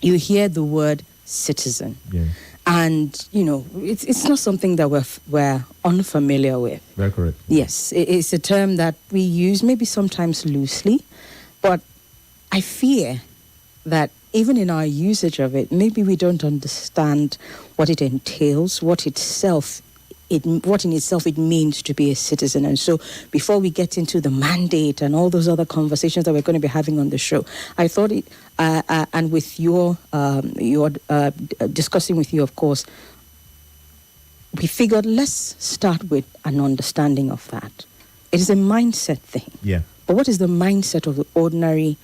you hear the word citizen. Yeah. And, it's not something that we're unfamiliar with. Very correct. Yes, it's a term that we use maybe sometimes loosely, but I fear that even in our usage of it, maybe we don't understand what it entails, what in itself it means to be a citizen. And so before we get into the mandate and all those other conversations that we're going to be having on the show, I thought and with your discussing with you, of course, we figured let's start with an understanding of that. It is a mindset thing. Yeah. But what is the mindset of the ordinary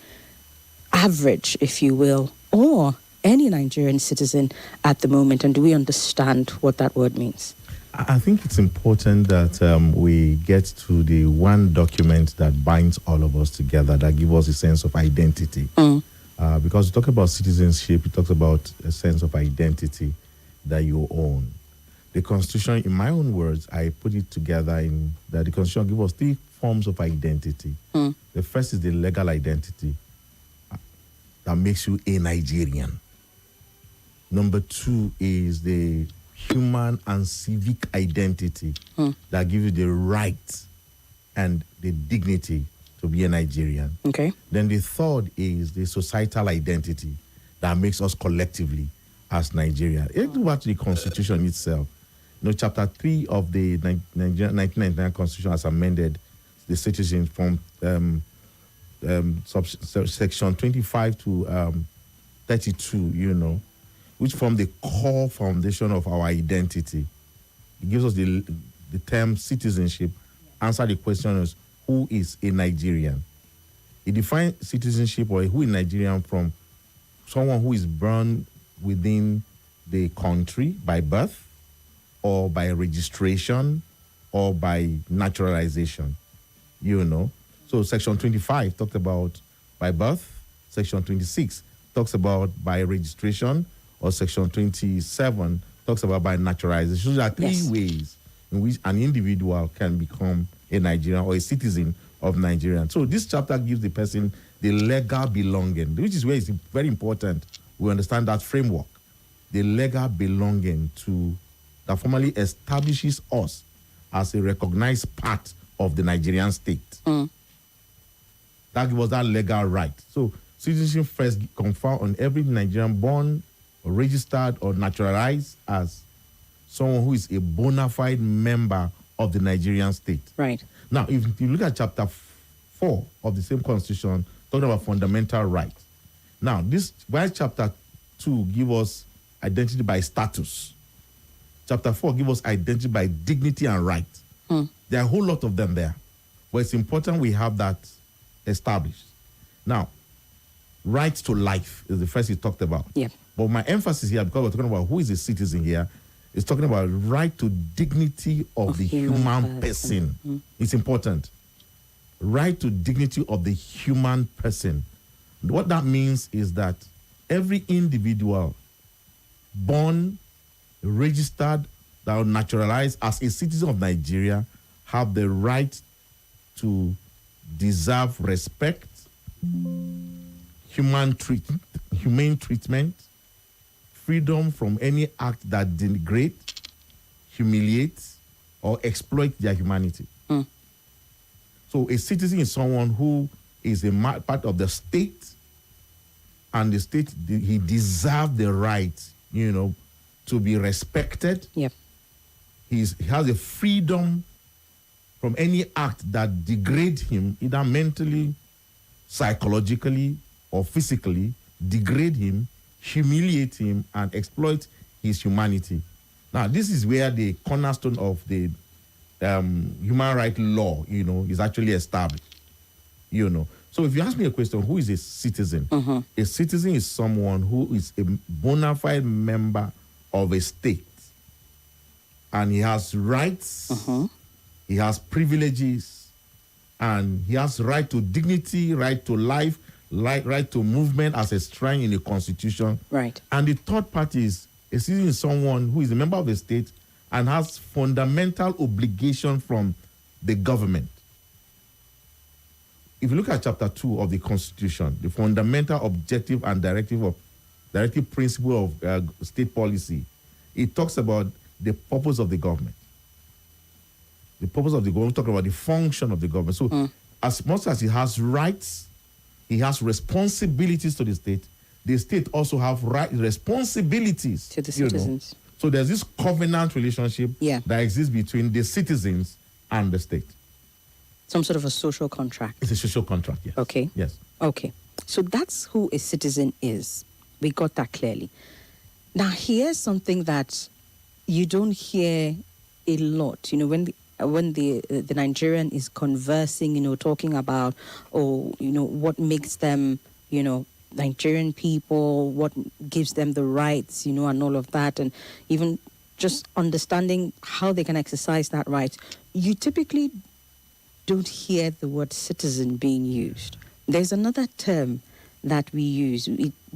average, if you will, or any Nigerian citizen at the moment? And do we understand what that word means? I think it's important that we get to the one document that binds all of us together, that gives us a sense of identity. Because we talk about citizenship, it talks about a sense of identity that you own. The Constitution, in my own words, I put it together in that the Constitution gives us three forms of identity. The first is the legal identity that makes you a Nigerian. Number two is the human and civic identity that gives you the right and the dignity to be a Nigerian. Okay. Then the third is the societal identity that makes us collectively as Nigerians. Let's go back to the Constitution itself. Chapter 3 of the 1999 Constitution has amended the citizen from section 25 to 32, which form the core foundation of our identity. It gives us the term citizenship, answer the question is, who is a Nigerian? It defines citizenship or who is Nigerian from someone who is born within the country by birth or by registration or by naturalization, So section 25 talks about by birth. Section 26 talks about by registration, or section 27 talks about by naturalization. So there are three ways in which an individual can become a Nigerian or a citizen of Nigeria. So this chapter gives the person the legal belonging, which is where it's very important we understand that framework. The legal belonging that formally establishes us as a recognized part of the Nigerian state. That gives us that legal right. So citizenship first confer on every Nigerian born or registered or naturalized as someone who is a bona fide member of the Nigerian state. Right. Now, if you look at chapter 4 of the same constitution, talking about fundamental rights. Now, while chapter 2 gives us identity by status, chapter 4 gives us identity by dignity and right. There are a whole lot of them there. But it's important we have that established. Now, right to life is the first he talked about. Yeah. But my emphasis here, because we're talking about who is a citizen here, is talking about right to dignity of the human person. It's important. Right to dignity of the human person. What that means is that every individual born, registered, that are naturalized as a citizen of Nigeria have the right to deserve respect, humane treatment, freedom from any act that degrades, humiliates, or exploits their humanity. So a citizen is someone who is a part of the state, and the state, he deserves the right, to be respected. Yep. He has a freedom from any act that degrades him, either mentally, psychologically, or physically, degrade him, humiliate him, and exploit his humanity. Now, this is where the cornerstone of the human rights law, is actually established. So if you ask me a question, who is a citizen? A citizen is someone who is a bona fide member of a state. And he has rights, he has privileges, and he has right to dignity, right to life, right to movement as enshrined in the Constitution. Right. And the third part is a citizen is someone who is a member of the state and has fundamental obligation from the government. If you look at chapter 2 of the Constitution, the fundamental objective and directive of directive principle of state policy, it talks about the purpose of the government. The purpose of the government, talking about the function of the government. So as much as it has rights, it has responsibilities to the state also have responsibilities to the citizens. So there's this covenant relationship that exists between the citizens and the state. Some sort of a social contract. It's a social contract, yes. Okay. Yes. Okay. So that's who a citizen is. We got that clearly. Now, here's something that you don't hear a lot. When the Nigerian is conversing, talking about, what makes them, Nigerian people, what gives them the rights, and all of that, and even just understanding how they can exercise that right, you typically don't hear the word citizen being used. There's another term that we use.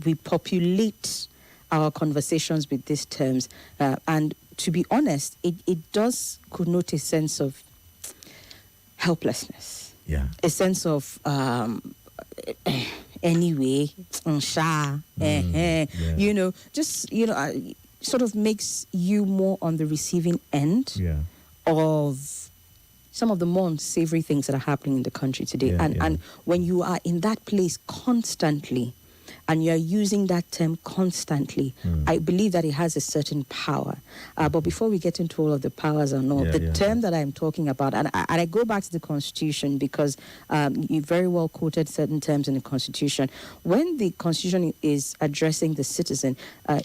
We populate our conversations with these terms, and to be honest, it does connote a sense of helplessness. Yeah. A sense of anyway, sort of makes you more on the receiving end of some of the more unsavory things that are happening in the country today. And when you are in that place constantly, and you're using that term constantly, I believe that it has a certain power. But before we get into all of the powers and all, the term that I'm talking about, and I go back to the Constitution because you very well quoted certain terms in the Constitution. When the Constitution is addressing the citizen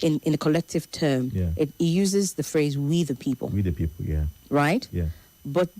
in a collective term, it uses the phrase, we the people. We the people, yeah. Right? Yeah. But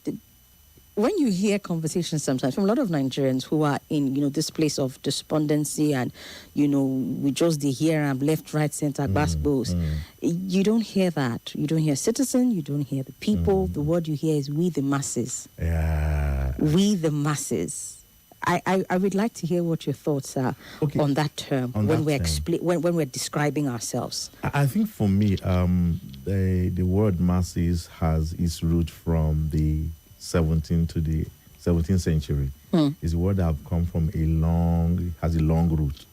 when you hear conversations sometimes from a lot of Nigerians who are in, this place of despondency and, we just the here and left, right, center, goes, you don't hear that. You don't hear citizen, you don't hear the people. The word you hear is we the masses. Yeah. We the masses. I would like to hear what your thoughts are on that term when we're describing ourselves. I think for me, the word masses has its root from the 17th to the 17th century. It's a word that have come from has a long root,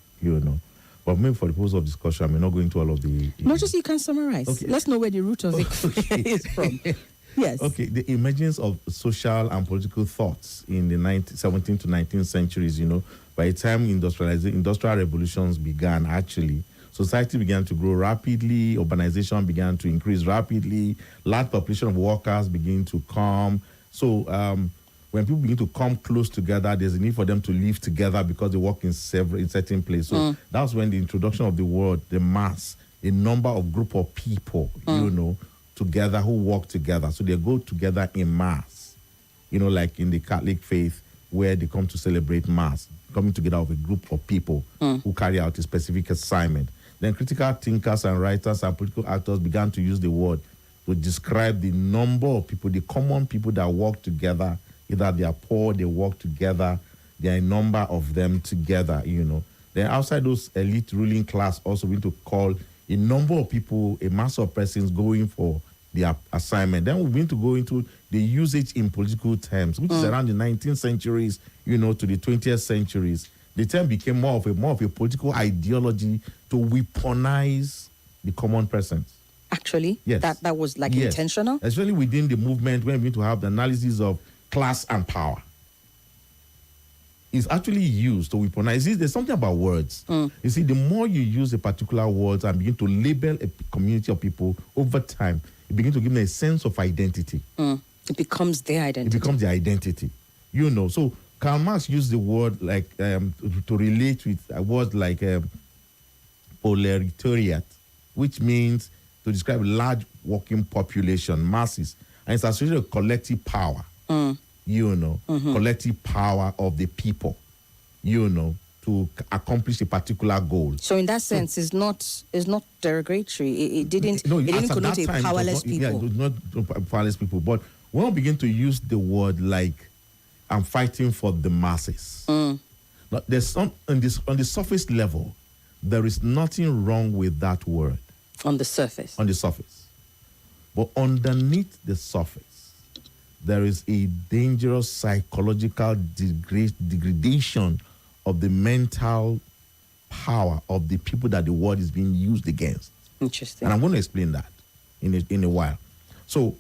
But maybe for the purpose of discussion, I'm not going to all of the... No, just you can summarize. Okay. Let's know where the root of it is from. Yes. Okay, the emergence of social and political thoughts in the 17th to 19th centuries, by the time industrial revolutions began, actually, society began to grow rapidly, urbanization began to increase rapidly, large population of workers began to come. So when people begin to come close together, there's a need for them to live together because they work in certain places. So that's when the introduction of the word, the mass, a number of group of people, together who work together. So they go together in mass, like in the Catholic faith where they come to celebrate mass, coming together of a group of people who carry out a specific assignment. Then critical thinkers and writers and political actors began to use the word to describe the number of people, the common people that work together. Either they are poor, they work together, there are a number of them together, Then outside those elite ruling class also we need to call a number of people, a mass of persons going for their assignment. Then we need to go into the usage in political terms, which is around the 19th centuries, to the 20th centuries. The term became more of a political ideology to weaponize the common persons. Actually, yes. That was intentional? Especially within the movement when we need to have the analysis of class and power. It's actually used to weaponize. There's something about words. You see, the more you use a particular word and begin to label a community of people over time, it begins to give them a sense of identity. It becomes their identity. It becomes their identity. So Karl Marx used the word to relate with a word like proletariat, which means to describe large working population, masses, and it's associated with collective power. Collective power of the people, to accomplish a particular goal. So in that sense, it's not derogatory. It didn't connote a powerless people. Yeah, it was not powerless people. But when we begin to use the word like I'm fighting for the masses, there's some on the surface level, there is nothing wrong with that word. On the surface. But underneath the surface, there is a dangerous psychological degradation of the mental power of the people that the word is being used against. Interesting. And I'm going to explain that in a while. So,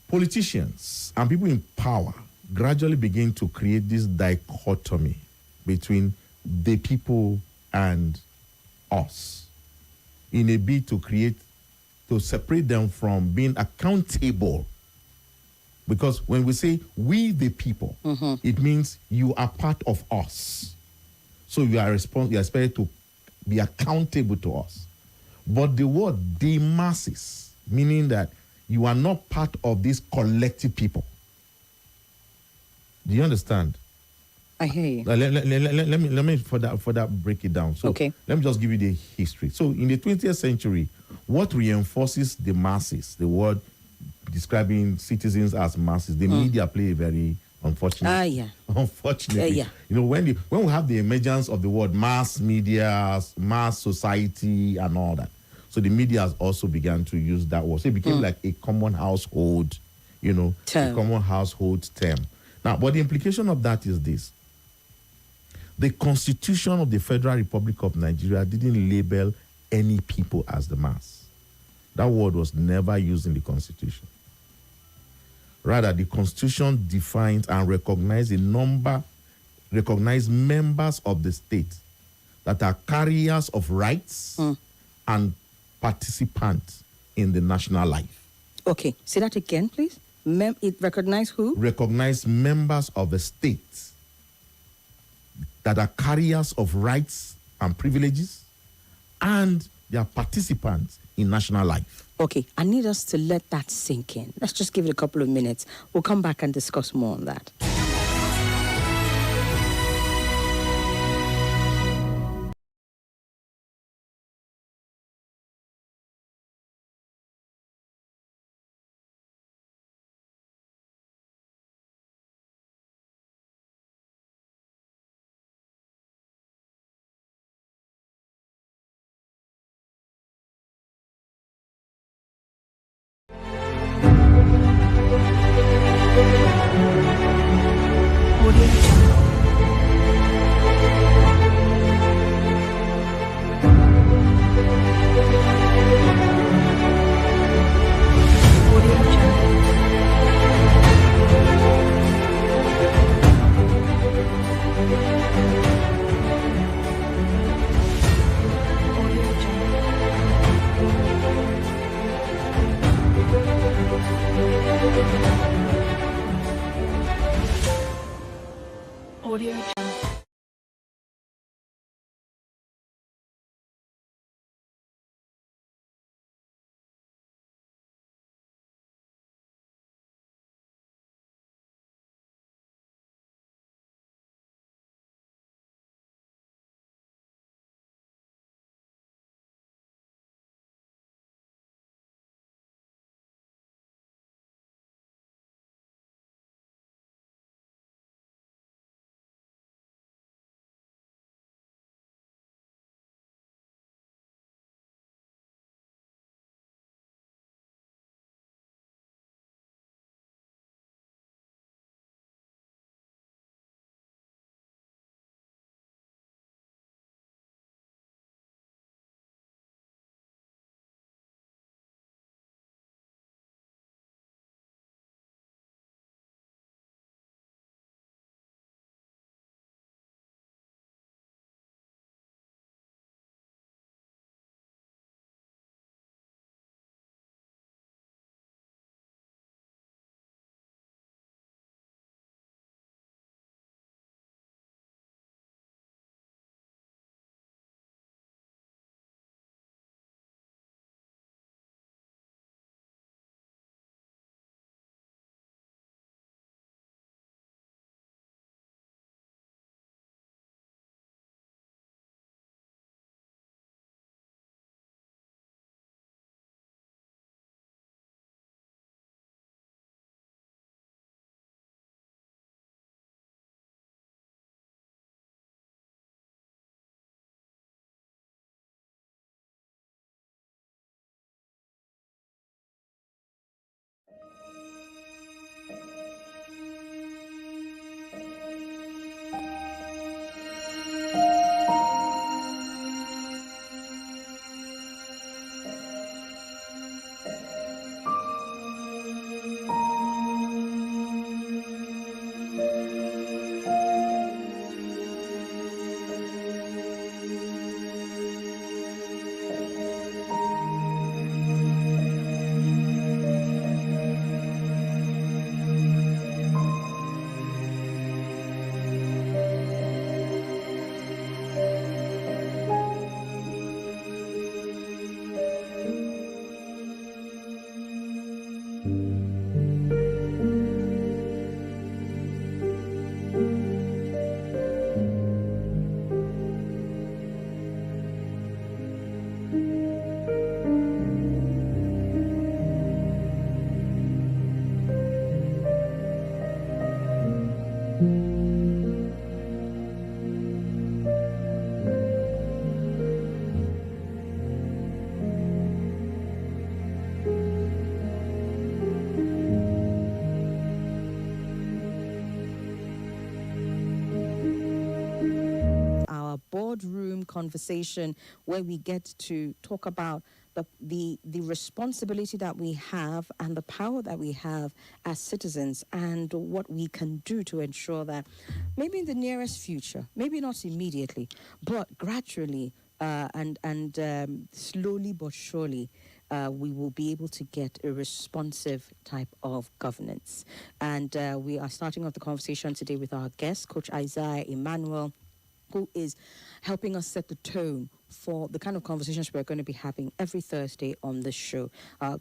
politicians and people in power gradually begin to create this dichotomy between the people and us in a bid to separate them from being accountable. Because when we say we the people, it means you are part of us. So you are expected to be accountable to us. But the word the masses, meaning that you are not part of this collective people. Do you understand? I hear you. Let me for that break it down. So Okay. let me just give you the history. So in the 20th century, what reinforces the masses, the word describing citizens as masses, the media play a very unfortunately. Unfortunately, yeah. you know, when we have the emergence of the word mass media, mass society, and all that, so the media has also began to use that word. So it became like a common household, Term. a common household term. Now, but the implication of that is this: the Constitution of the Federal Republic of Nigeria didn't label any people as the mass. That word was never used in the Constitution. Rather, the Constitution defines and recognizes members of the state that are carriers of rights and participants in the national life. Okay, say that again, please. It recognizes who? Recognize members of the state that are carriers of rights and privileges, and they are participants in national life. Okay, I need us to let that sink in. Let's just give it a couple of minutes. We'll come back and discuss more on that. Our boardroom conversation where we get to talk about the responsibility that we have and the power that we have as citizens and what we can do to ensure that maybe in the nearest future, maybe not immediately, but gradually and slowly but surely, we will be able to get a responsive type of governance. And we are starting off the conversation today with our guest, Coach Isaiah Emmanuel, who is helping us set the tone for the kind of conversations we're going to be having every Thursday on the show.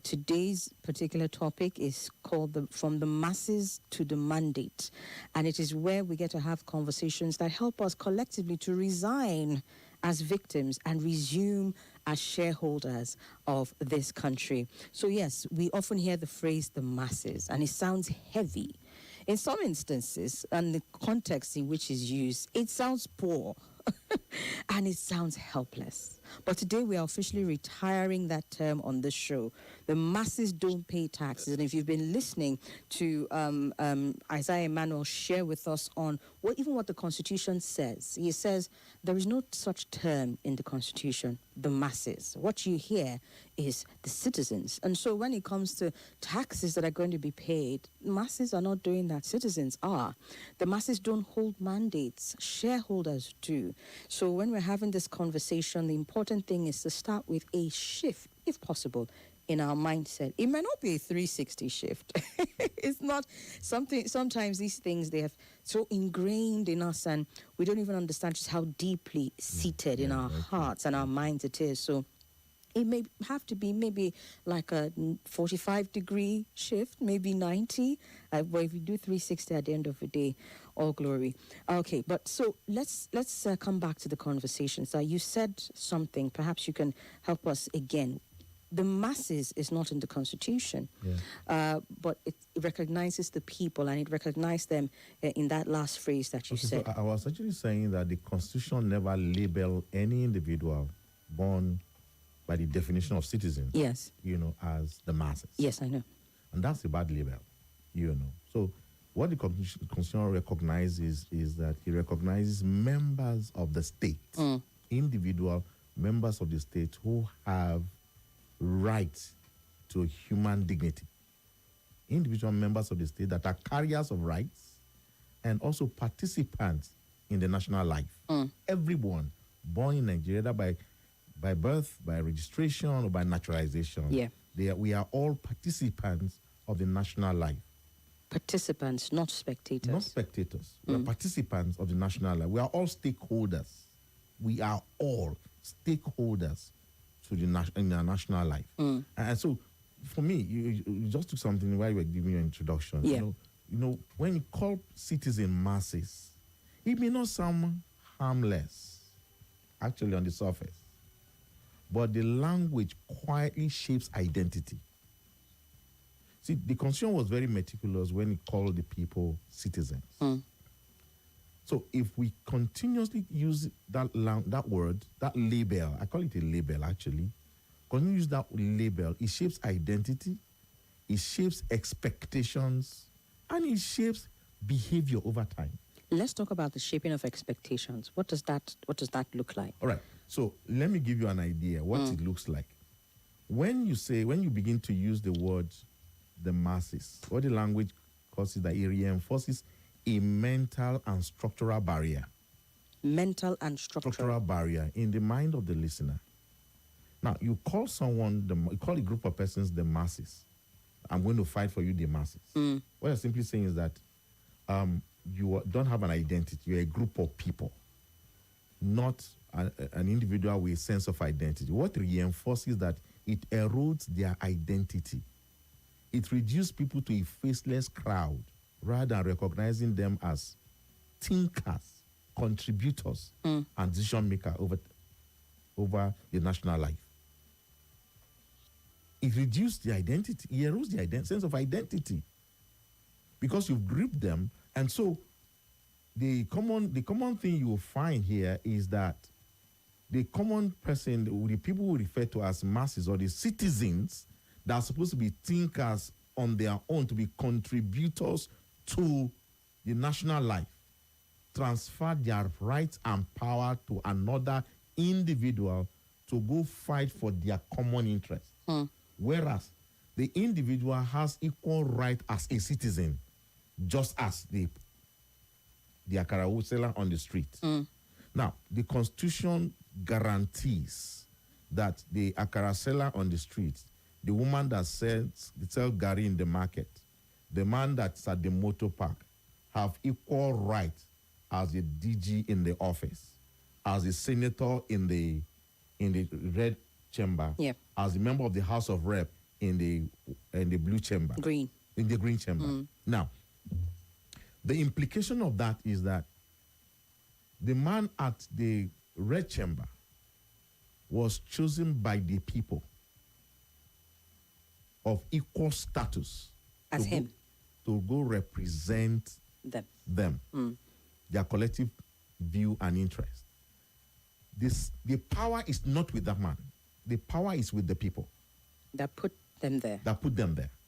Today's particular topic is called From the Masses to the Mandate. And it is where we get to have conversations that help us collectively to resign as victims and resume as shareholders of this country. So yes, we often hear the phrase the masses, and it sounds heavy. In some instances, and the context in which it's used, it sounds poor and it sounds helpless. But today we are officially retiring that term on this show. The masses don't pay taxes. And if you've been listening to Isaiah Emmanuel share with us on what the Constitution says, he says there is no such term in the Constitution, the masses. What you hear is the citizens. And so when it comes to taxes that are going to be paid, masses are not doing that. Citizens are. The masses don't hold mandates. Shareholders do. So when we're having this conversation, the important thing is to start with a shift, if possible, in our mindset. It may not be a 360 shift. It's not something. Sometimes these things, they have so ingrained in us and we don't even understand just how deeply seated in our hearts and our minds it is. So it may have to be maybe like a 45-degree shift, maybe 90. But if we do 360 at the end of the day, all glory. Okay, but so let's come back to the conversation. So you said something. Perhaps you can help us again. The masses is not in the Constitution, but it recognizes the people and it recognizes them in that last phrase that you said. So I was actually saying that the Constitution never labeled any individual born by the definition of citizen, as the masses. Yes, I know. And that's a bad label, So what the Constitution recognizes is that it recognizes members of the state, individual members of the state who have rights to human dignity. Individual members of the state that are carriers of rights and also participants in the national life. Everyone born in Nigeria by birth, by registration, or by naturalization. We are all participants of the national life. Participants, not spectators. Not spectators. We are participants of the national life. We are all stakeholders. We are all stakeholders to in our national life. And so, for me, you just took something while you were giving your introduction. When you call citizen masses, it may not sound harmless, actually, on the surface. But the language quietly shapes identity. See, the Constitution was very meticulous when it called the people citizens. So if we continuously use that word, that label, I call it a label actually, continue to use that label, it shapes identity, it shapes expectations, and it shapes behavior over time. Let's talk about the shaping of expectations. What does that look like? All right. So let me give you an idea what it looks like. When you begin to use the word the masses, what the language causes that it reinforces a mental and structural barrier. Mental and structural barrier in the mind of the listener. Now, you call you call a group of persons the masses. I'm going to fight for you, the masses. What you're simply saying is that you don't have an identity. You're a group of people, not an individual with a sense of identity. What reinforces that it erodes their identity. It reduces people to a faceless crowd rather than recognizing them as thinkers, contributors, and decision makers over the national life. it reduces the identity. It erodes the sense of identity because you've gripped them. And so the common thing you will find here is that the common person, the people we refer to as masses or the citizens that are supposed to be thinkers on their own, to be contributors to the national life, transfer their rights and power to another individual to go fight for their common interest. Whereas the individual has equal right as a citizen, just as the akara seller on the street. Now, the Constitution guarantees that the akara seller on the street, the woman that sells gari in the market, the man that's at the motor park, have equal right as the DG in the office, as the senator in the red chamber, as a member of the House of Rep in the blue chamber, in the green chamber. Now, the implication of that is that the man at the red chamber was chosen by the people of equal status as him to go represent them, their collective view and interest. The power is not with that man. The power is with the people that put them there.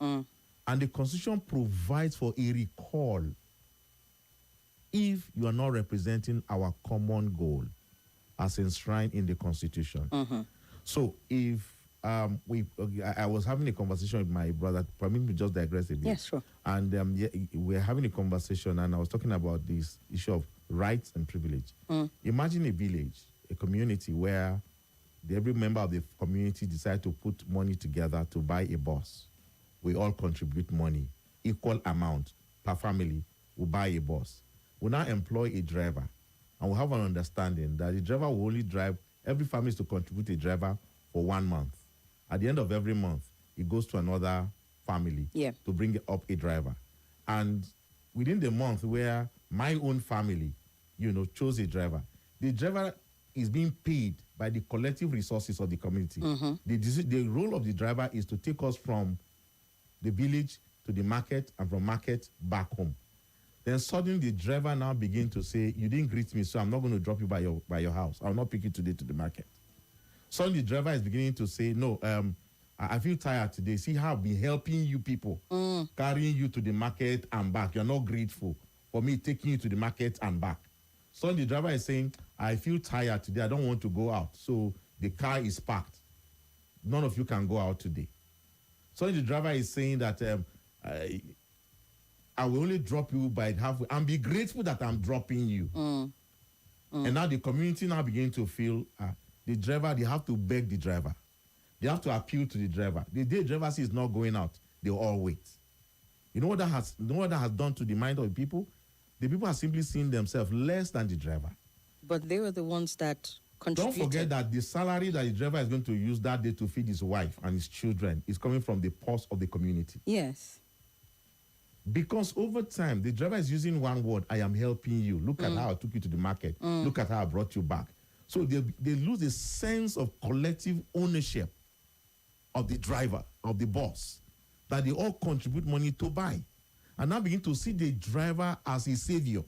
And the Constitution provides for a recall if you are not representing our common goal as enshrined in the Constitution. So if I was having a conversation with my brother, permit me just digress a bit. Yes, sure. And we're having a conversation, and I was talking about this issue of rights and privilege. Imagine a village, a community where every member of the community decide to put money together to buy a bus. We all contribute money, equal amount per family. We buy a bus. We now employ a driver, and we have an understanding that the driver will only drive. Every family is to contribute a driver for 1 month. At the end of every month, it goes to another family to bring up a driver. And within the month where my own family, chose a driver, the driver is being paid by the collective resources of the community. The role of the driver is to take us from the village to the market and from market back home. Then suddenly the driver now begins to say, you didn't greet me, so I'm not going to drop you by your house. I'll not pick you today to the market. Suddenly the driver is beginning to say, no, I feel tired today. See how I've been helping you people, carrying you to the market and back. You're not grateful for me taking you to the market and back. Suddenly the driver is saying, I feel tired today. I don't want to go out. So the car is parked. None of you can go out today. Suddenly the driver is saying that I will only drop you by halfway and be grateful that I'm dropping you. And now the community now begin to feel the driver, they have to beg the driver. They have to appeal to the driver. The day the driver says not going out, they all wait. You know what that has done to the mind of the people? The people are simply seeing themselves less than the driver. But they were the ones that contributed. Don't forget that the salary that the driver is going to use that day to feed his wife and his children is coming from the purse of the community. Yes. Because over time, the driver is using one word, I am helping you. Look at how I took you to the market. Look at how I brought you back. So they lose a sense of collective ownership of the driver, of the boss, that they all contribute money to buy. And now begin to see the driver as a savior.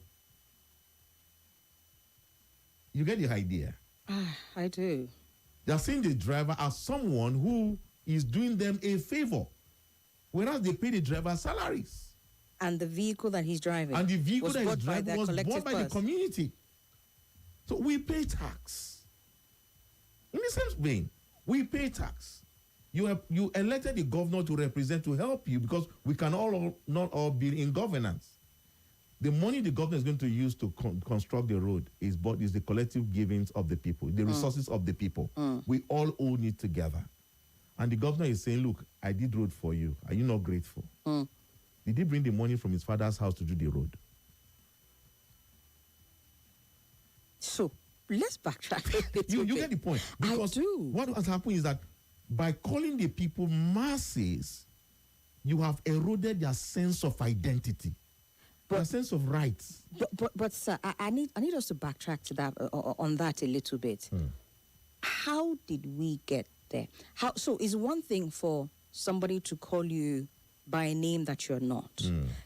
You get the idea? I do. They are seeing the driver as someone who is doing them a favor, whereas they pay the driver salaries. And the vehicle that he's driving was bought by the community. So we pay tax. In the same vein, we pay tax. You elected the governor to represent, to help you, because we can not all be in governance. The money the governor is going to use to construct the road is the collective givings of the people, the resources of the people. We all own it together. And the governor is saying, look, I did road for you. Are you not grateful? Did he bring the money from his father's house to do the road? So let's backtrack a little bit. You get the point. Because I do. What has happened is that by calling the people masses, you have eroded their sense of identity, their sense of rights. But sir, I need us to backtrack to that on that a little bit. How did we get there. How so? It's one thing for somebody to call you by a name that you're not.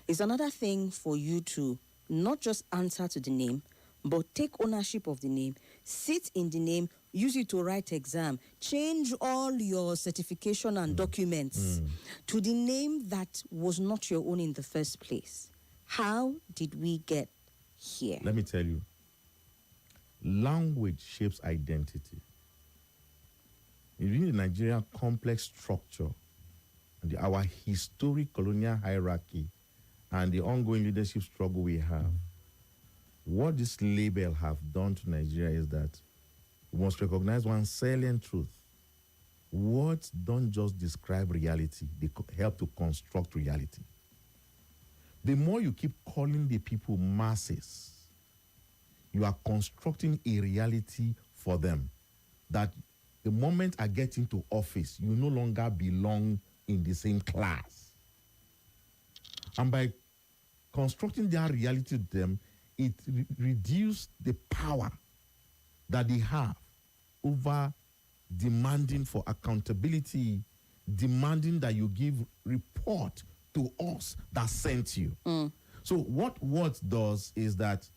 It's another thing for you to not just answer to the name, but take ownership of the name, sit in the name, use it to write exam, change all your certification and documents to the name that was not your own in the first place. How did we get here? Let me tell you. Language shapes identity. In the Nigerian complex structure, and our historic colonial hierarchy, and the ongoing leadership struggle we have, what this label have done to Nigeria is that we must recognize one salient truth. Words don't just describe reality, they help to construct reality. The more you keep calling the people masses, you are constructing a reality for them that the moment I get into office, you no longer belong in the same class. And by constructing that reality to them, it reduces the power that they have over demanding for accountability, demanding that you give report to us that sent you. So what words does is that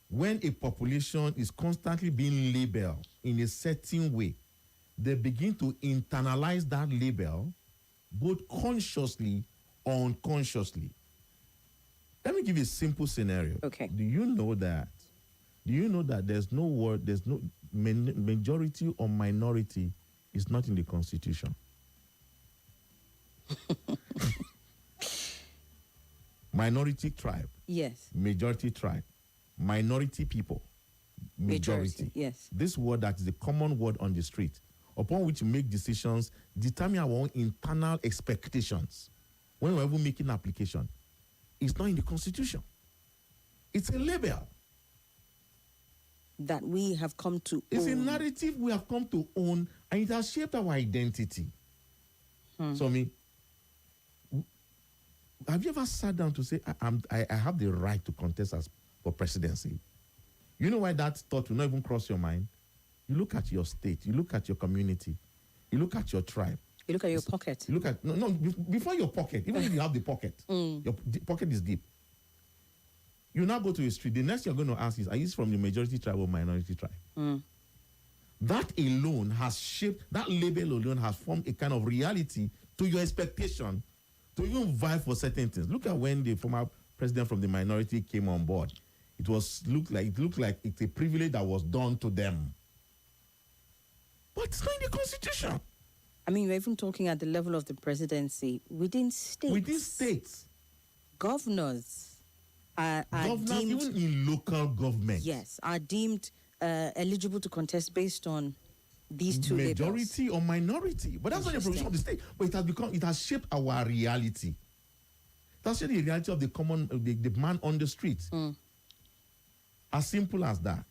when a population is constantly being labeled in a certain way, they begin to internalize that label both consciously or unconsciously. Let me give you a simple scenario. Okay. Do you know that there's no word, there's no majority or minority is not in the Constitution? Minority tribe. Yes. Majority tribe. Minority people. Majority. Yes. This word that is the common word on the street, upon which we make decisions, determine our own internal expectations. When we're even making application, it's not in the Constitution. It's a label that we have come to It's own. a narrative we have come to own, and it has shaped our identity. Somi, have you ever sat down to say, I have the right to contest as for presidency? You know why that thought will not even cross your mind? You look at your state, you look at your community, you look at your tribe. You look at your pocket. You look at, before your pocket, even if you have the pocket, your pocket is deep. You now go to a street, the next you're going to ask is, are you from the majority tribe or minority tribe? That alone has shaped, that label alone has formed a kind of reality to your expectation to even vie for certain things. Look at when the former president from the minority came on board. It looked like it's a privilege that was done to them. But it's not in the Constitution. I mean, we're even talking at the level of the presidency within states. Within states. Governors are Governors, deemed, even in local government. yes, are deemed eligible to contest based on these two majority labels. or minority. But that's not the provision of the state. But it has shaped our reality. That's the reality of the man on the street. As simple as that.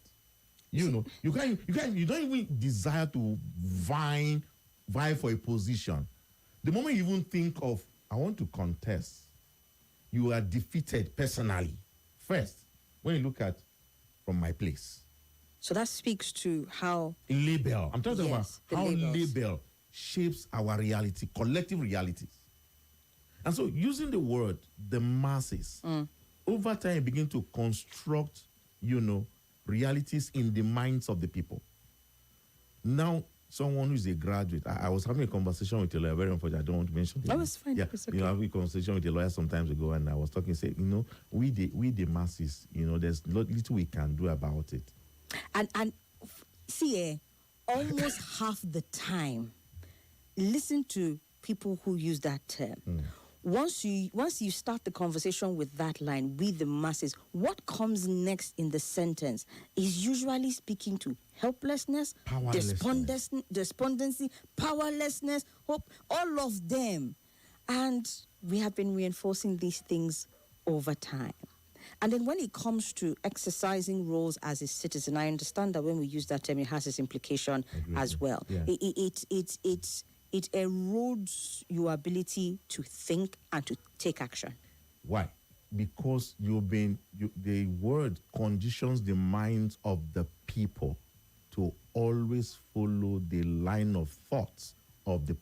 You know, you don't even desire to vie for a position. The moment you even think of, I want to contest, you are defeated personally. First, when you look at from my place. So that speaks to how Label. I'm talking Yes, the about how labels. label shapes our reality, collective realities. And so using the word, the masses, over time you begin to construct, realities in the minds of the people. Now, someone who's a graduate, I was having a conversation with a lawyer, very unfortunate, I don't want to mention That was fine. Yeah, It's okay. having a conversation with a lawyer some times ago, and I was talking, say, we the masses, there's little we can do about it. and see, almost half the time, listen to people who use that term. Once you start the conversation with that line, we the masses, what comes next in the sentence is usually speaking to helplessness, despondency, powerlessness, hope, all of them. And we have been reinforcing these things over time. And then when it comes to exercising roles as a citizen, I understand that when we use that term, it has its implication as well. Yeah. It erodes your ability to think and to take action. Why? Because the word conditions the minds of the people. to always follow the line of thoughts of the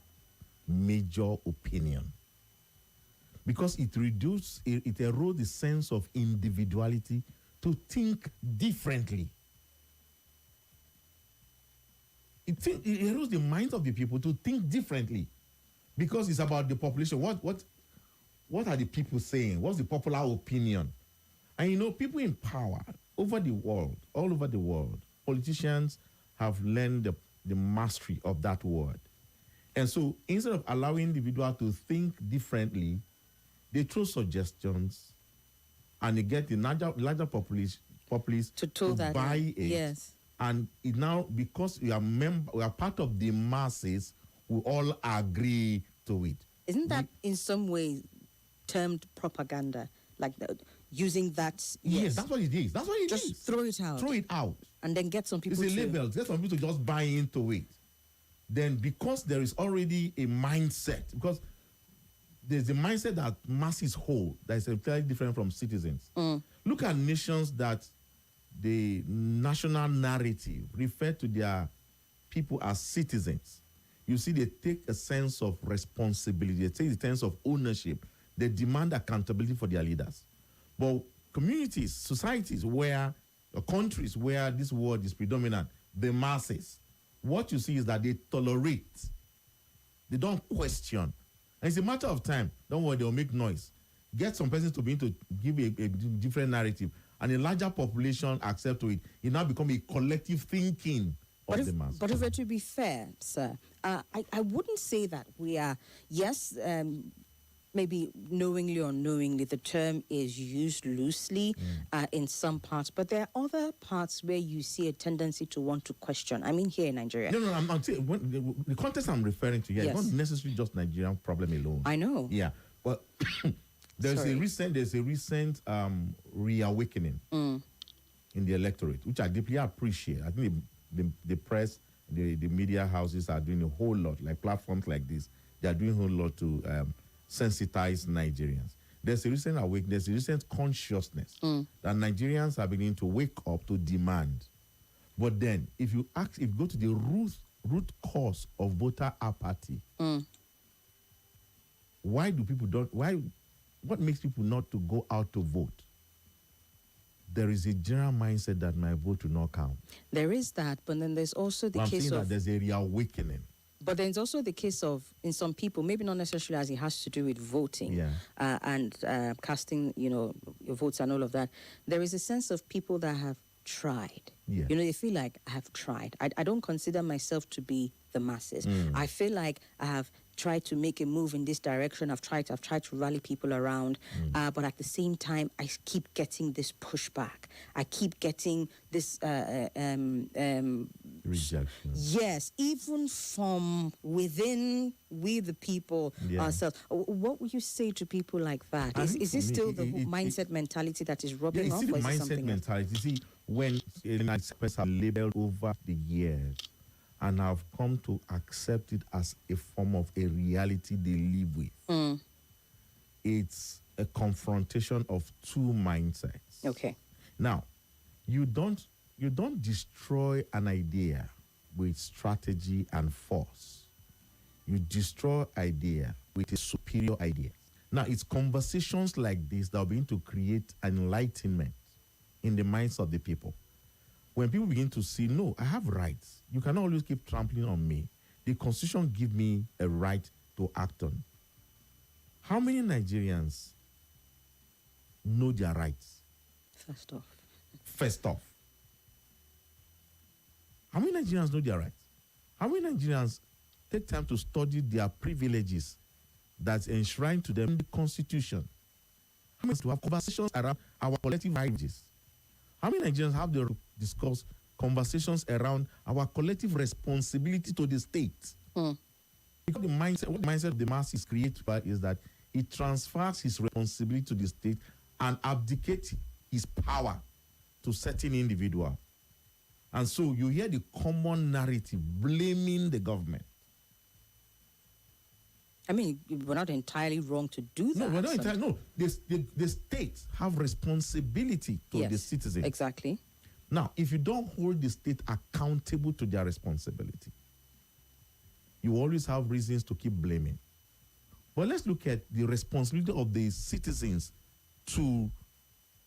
major opinion. Because it erodes the sense of individuality to think differently. It erodes the minds of the people to think differently. Because it's about the population. What are the people saying? What's the popular opinion? And people in power over the world, all over the world, politicians have learned the mastery of that word. And so instead of allowing individuals to think differently, they throw suggestions and they get the larger populace to buy it. Yes. And it now, because we are part of the masses, we all agree to it. Isn't that in some way termed propaganda? Like using that? Yes, that's what it is. That's what it is. Just throw it out. Throw it out. And then get some people It's a label. Get some people to just buy into it. Then because there is already a mindset, because there's a mindset that masses hold that is entirely different from citizens. Look at nations that the national narrative refer to their people as citizens. You see, they take a sense of responsibility. They take a sense of ownership. They demand accountability for their leaders. But communities, societies countries where this word is predominant, the masses, what you see is that they tolerate. They don't question. And it's a matter of time. Don't worry, they'll make noise. Get some persons to begin to give a different narrative, and a larger population accept to it. It now becomes a collective thinking of the masses. But if we're to be fair, sir, I wouldn't say that we are, yes, maybe knowingly or unknowingly, the term is used loosely in some parts, but there are other parts where you see a tendency to want to question. I mean, here in Nigeria. No, I'm saying, the context I'm referring to here is not necessarily just Nigerian problem alone. I know. Yeah, but there's a recent reawakening in the electorate, which I deeply appreciate. I think the press, the media houses are doing a whole lot, like platforms like this. They are doing a whole lot to sensitize Nigerians. There's a recent awakening, there's a recent consciousness that Nigerians are beginning to wake up to demand. But then, if you go to the root cause of voter apathy, what makes people not to go out to vote? There is a general mindset that my vote will not count. There is that, but then there's also the case of... that there's a reawakening. But there's also the case of, in some people, maybe not necessarily as it has to do with voting and casting, your votes and all of that. There is a sense of people that have tried. Yeah. They feel like I have tried. I don't consider myself to be the masses. I feel like I have tried to make a move in this direction. I've tried to rally people around, but at the same time, I keep getting this pushback. I keep getting this rejection. Yes, even from within we the people ourselves. What would you say to people like that? Is this still the mindset mentality that is rubbing off? It's still the mindset mentality. You see, when experts are labeled over the years and have come to accept it as a form of a reality they live with, it's a confrontation of two mindsets. Okay. Now, you don't destroy an idea with strategy and force. You destroy idea with a superior idea. Now, it's conversations like this that are going to create enlightenment in the minds of the people. When people begin to see, no, I have rights. You cannot always keep trampling on me. The Constitution gives me a right to act on. How many Nigerians know their rights? First off. How many Nigerians know their rights? How many Nigerians take time to study their privileges that's enshrined to them in the Constitution? How many to have conversations around our collective rights? How many Nigerians have to discuss conversations around our collective responsibility to the state? Because what the mindset of the masses creates is that it transfers his responsibility to the state and abdicates his power to certain individual. And so you hear the common narrative blaming the government. I mean, we're not entirely wrong to do that. No, we're not entirely. No, the states have responsibility to the citizens. Exactly. Now, if you don't hold the state accountable to their responsibility, you always have reasons to keep blaming. But let's look at the responsibility of the citizens to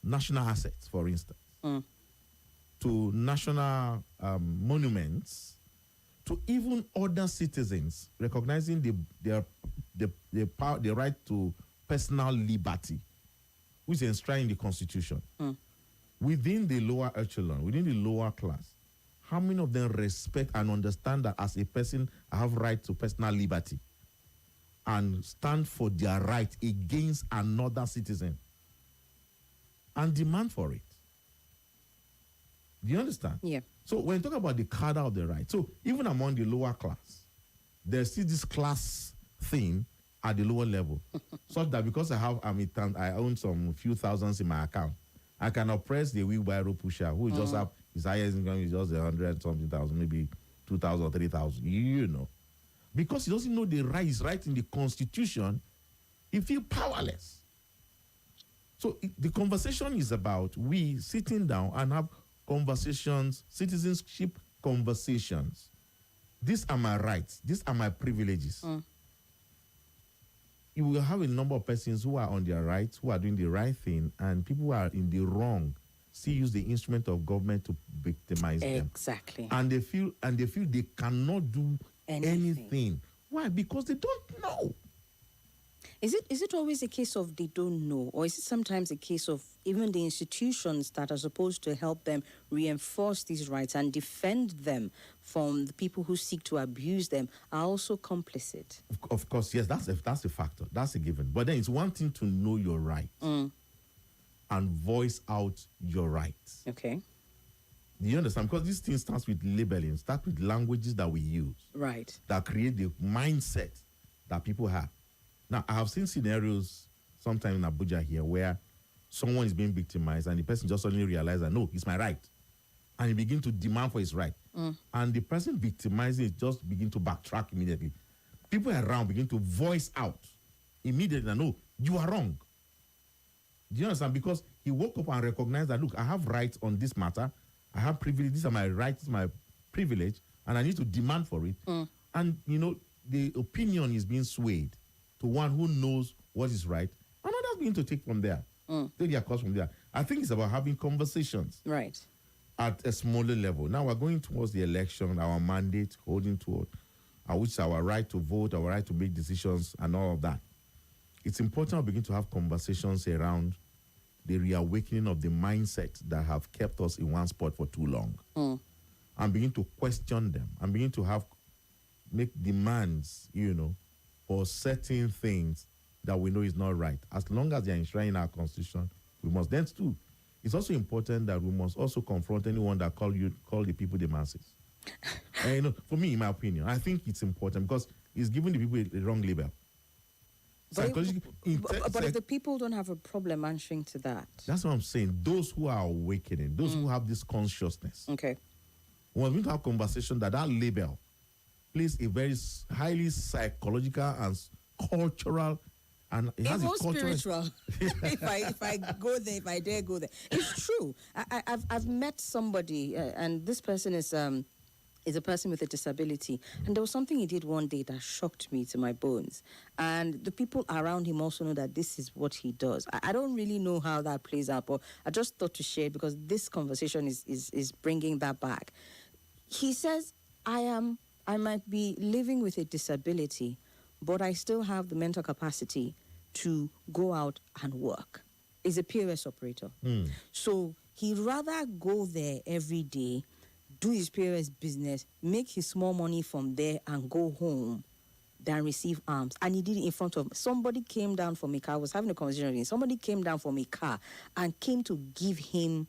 national assets, for instance, to national monuments, to even other citizens recognizing the right to personal liberty, which is enshrined in the Constitution. Within the lower echelon, within the lower class, how many of them respect and understand that as a person, I have right to personal liberty and stand for their right against another citizen and demand for it? Do you understand? Yeah. So when you talk about the cadre of the right, so even among the lower class, there's still this class thing at the lower level, such that because I own some few thousands in my account, I can oppress the wheelbarrow pusher who just have his highest income is just 100-something thousand, maybe 2,000 or 3,000. You know, because he doesn't know the right is right in the Constitution, he feels powerless. So the conversation is about we sitting down and have conversations, citizenship conversations. These are my rights. These are my privileges. You will have a number of persons who are on their rights, who are doing the right thing, and people who are in the wrong still use the instrument of government to victimize them. Exactly. And they feel they cannot do anything. Why? Because they don't know. Is it always a case of they don't know, or is it sometimes a case of even the institutions that are supposed to help them reinforce these rights and defend them from the people who seek to abuse them are also complicit? Of course, yes, that's a factor. That's a given. But then it's one thing to know your rights and voice out your rights. Okay. Do you understand? Because this thing starts with labeling, starts with languages that we use. Right. That create the mindset that people have. Now, I have seen scenarios sometime in Abuja here where someone is being victimized and the person just suddenly realizes that, no, it's my right. And he begins to demand for his right. And the person victimizing it just begin to backtrack immediately. People around begin to voice out immediately that, no, you are wrong. Do you understand? Because he woke up and recognized that, look, I have rights on this matter. I have privilege. These are my rights, my privilege, and I need to demand for it. And, the opinion is being swayed to one who knows what is right, and others begin to take from there, take their course from there. I think it's about having conversations at a smaller level. Now we're going towards the election, our mandate, holding toward, which is our right to vote, our right to make decisions, and all of that. It's important to begin to have conversations around the reawakening of the mindset that have kept us in one spot for too long, and begin to question them, and begin to make demands, for certain things that we know is not right. As long as they are enshrined in our Constitution, we must then too. It's also important that we must also confront anyone that call the people the masses. And, for me, in my opinion, I think it's important because it's giving the people a wrong label. But if the people don't have a problem answering to that. That's what I'm saying. Those who are awakening, those who have this consciousness. Okay. We're going to have conversation that label plays a very highly psychological and cultural, and it has even a cultural spiritual. if I go there, if I dare go there, it's true. I've met somebody, and this person is a person with a disability, and there was something he did one day that shocked me to my bones. And the people around him also know that this is what he does. I don't really know how that plays out, but I just thought to share it because this conversation is bringing that back. He says, I might be living with a disability, but I still have the mental capacity to go out and work. He's a POS operator. So he'd rather go there every day, do his POS business, make his small money from there and go home than receive arms. And he did it in front of somebody came down from a car. I was having a conversation with him. Somebody came down from a car and came to give him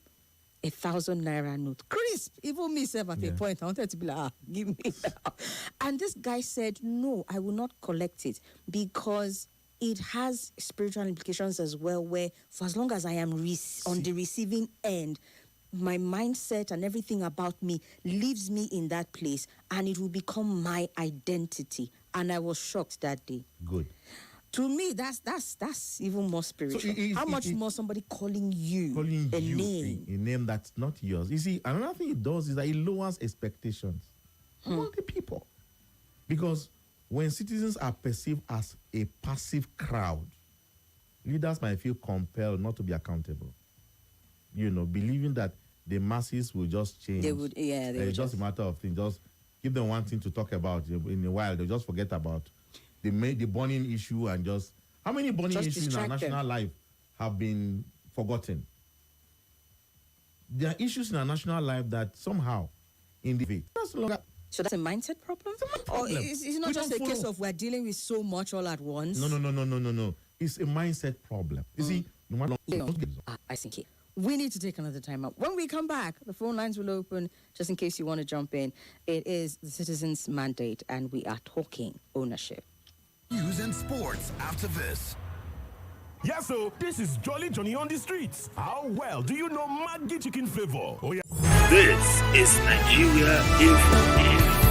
1,000 naira note. Crisp. Even me self at a point, I wanted to be like, give me that. And this guy said, no, I will not collect it because it has spiritual implications as well, where for as long as I am on the receiving end, my mindset and everything about me leaves me in that place and it will become my identity. And I was shocked that day. Good. To me, that's even more spiritual. How much more somebody calling you a name that's not yours? You see, another thing it does is that it lowers expectations among the people. Because when citizens are perceived as a passive crowd, leaders might feel compelled not to be accountable. Believing that the masses will just change. It's just a matter of things. Just give them one thing to talk about in a while. They'll just forget about the burning issue and just... How many burning issues in our national life have been forgotten? There are issues in our national life that somehow So that's a mindset problem? Or it's not just a case of we're dealing with so much all at once? No. It's a mindset problem. You see, I think we need to take another time out. When we come back, the phone lines will open just in case you want to jump in. It is the Citizens' Mandate, and we are talking ownership. News and sports after this. Yeah, so this is Jolly Johnny on the streets. How well do you know Maggi chicken flavor? Oh, yeah. This is Nigeria Info.